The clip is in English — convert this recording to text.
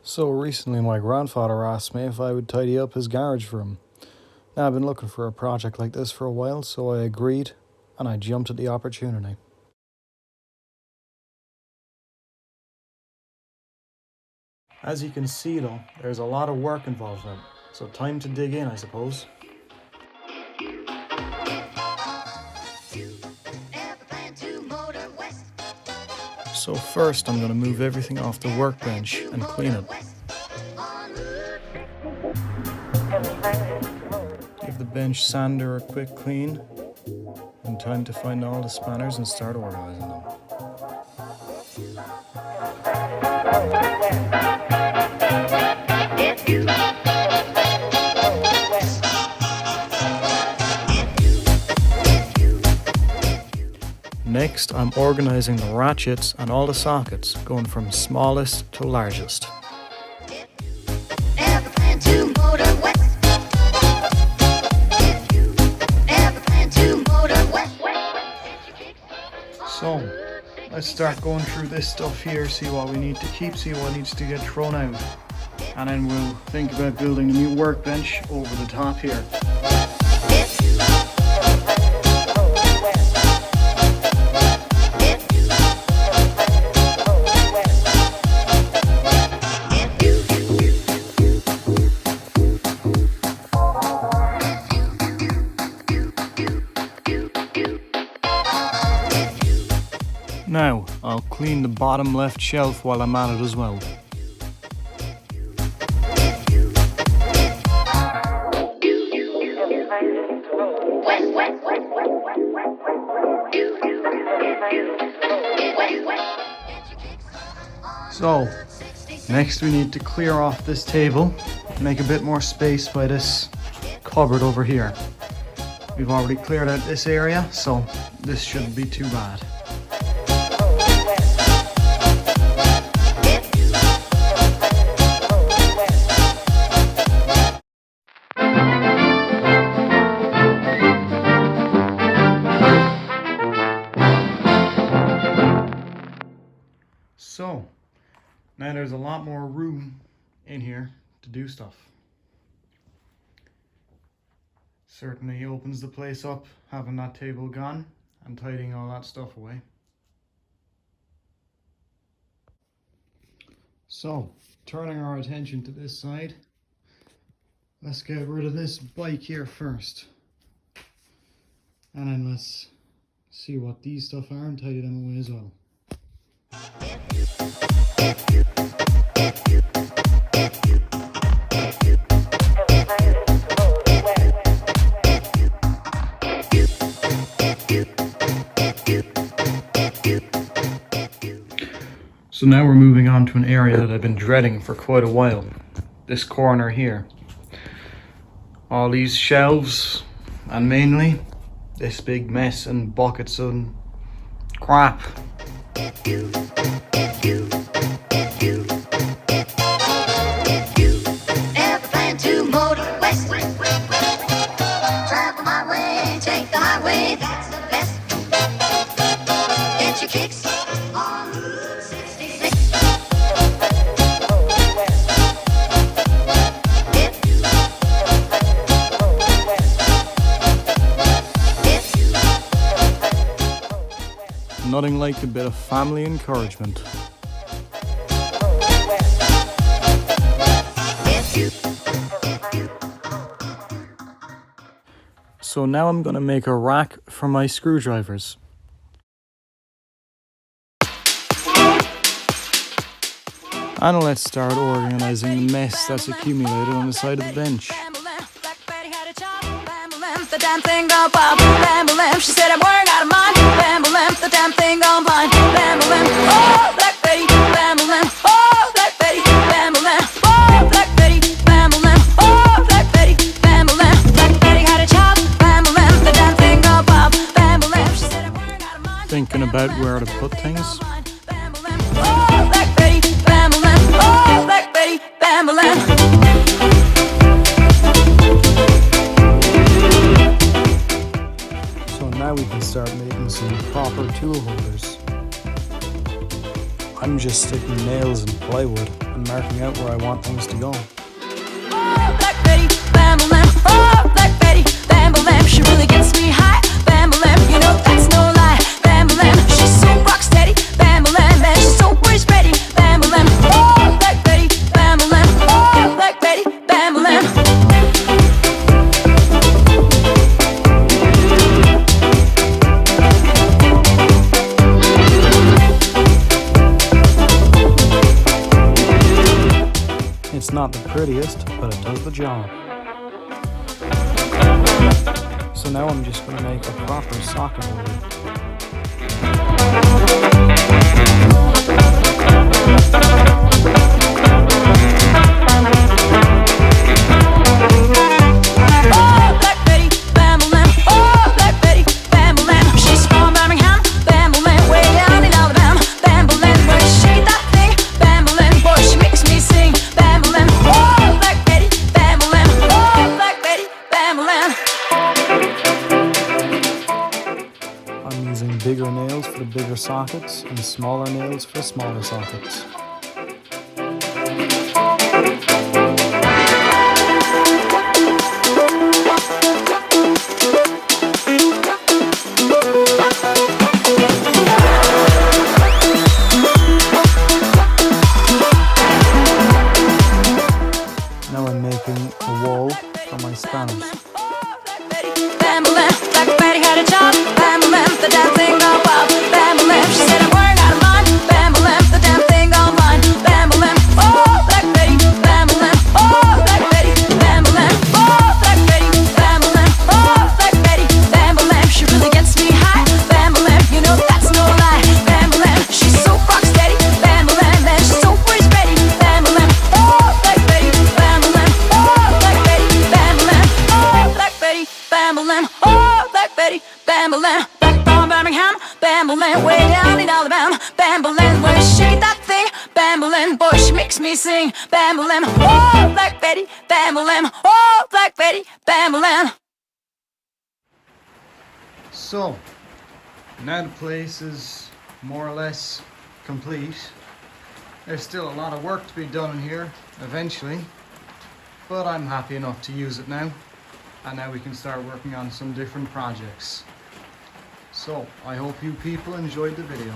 So recently my grandfather asked me if I would tidy up his garage for him. Now I've been looking for a project like this for a while, so I agreed and I jumped at the opportunity. As you can see though, there's a lot of work involved in it, so time to dig in I suppose. So first I'm going to move everything off the workbench and clean it. Give the bench sander a quick clean, and time to find all the spanners and start organising them. Next, I'm organising the ratchets and all the sockets, going from smallest to largest. So, let's start going through this stuff here, see what we need to keep, see what needs to get thrown out. And then we'll think about building a new workbench over the top here. Now, I'll clean the bottom left shelf while I'm at it as well. So, next we need to clear off this table, make a bit more space by this cupboard over here. We've already cleared out this area, so this shouldn't be too bad. So, now there's a lot more room in here to do stuff. Certainly opens the place up, having that table gone and tidying all that stuff away. So, turning our attention to this side, let's get rid of this bike here first. And then let's see what these stuff are and tidy them away as well. So now we're moving on to an area that I've been dreading for quite a while. This corner here. All these shelves, and mainly this big mess and buckets and crap. Nothing like a bit of family encouragement. So now I'm going to make a rack for my screwdrivers. And let's start organising the mess that's accumulated on the side of the bench. The damn thing gone pop, bam-a-lam. She said I'm worrying out of mind, bam-a-lam. The damn thing gone blind, bam-a-lam. Oh, Black Betty, bam-a-lam. Oh, Black Betty, bam-a-lam. Oh, Black Betty, bam-a-lam. Oh, Black Betty, bam-a-lam. Black Betty had a job, bam-a-lam. The damn thing gone pop, bam-a-lam. She said I'm worrying out of mind. Thinking about where to put things. Oh, Black Betty, bam-a-lam. Oh, Black Betty, bam-a-lam. Now we can start making some proper tool holders. I'm just sticking nails in plywood and marking out where I want things to go. Oh, Black Betty, Bam-a-lam. Oh, Black Betty, Bam-a-lam. She really gets me high, Bam-a-lam. You know that's no lie, Bam-a-lam. She's so rock steady, Bam-a-lam. And she's always ready, Bam-a-lam. Oh, Black Betty, Bam-a-lam. Oh, Black Betty, Bam-a-lam. It's not the prettiest, but it does the job. So now I'm just going to make a proper socket holder. Oh, Black Betty, Bam-a-lam. Oh, Black Betty, Bam-a-lam. She's from Birmingham, Bam-a-lam. Way down in Alabama, Bam-a-lam. Where she that thing, Bam-a-lam. Boy, she makes me sing, Bam-a-lam. Oh, Black Betty, Bam-a-lam. Oh, Black Betty, Bam-a-lam. I'm using bigger nails for the bigger sockets and smaller nails for the smaller sockets. Now I'm making a wall for my spanners. Bam-a-lam, Black Betty had a job, Bam-a-lam, the damn thing gone wild, Bam-a-lam, she said I'm wearing out of mind, Bam-a-lam, the damn thing gone blind, Bam-a-lam, oh, Black Betty, Bam-a-lam, oh, Black Betty, Bam-a-lam, oh, Black Betty, Bam-a-lam, oh, Black Betty, Bam-a-lam, she really gets me high, Bam-a-lam, you know that's no lie, Bam-a-lam, she's so rock steady, Bam-a-lam, and she's always ready, Bam-a-lam, oh, Black Betty, Bam-a-lam, oh, Black Betty, Bam-a-lam, oh, Black Betty, Bam-a-lam, oh, Black Betty, Bam-a-lam, back from Birmingham, Bam-a-lam, way down in Alabama, Bam-a-lam, where she shake that thing, Bam-a-lam, boy, she makes me sing, Bam-a-lam, oh, Black Betty, Bam-a-lam, oh, Black Betty, Bam-a-lam. So, now the place is more or less complete. There's still a lot of work to be done in here, eventually, but I'm happy enough to use it now. And now we can start working on some different projects. So, I hope you people enjoyed the video.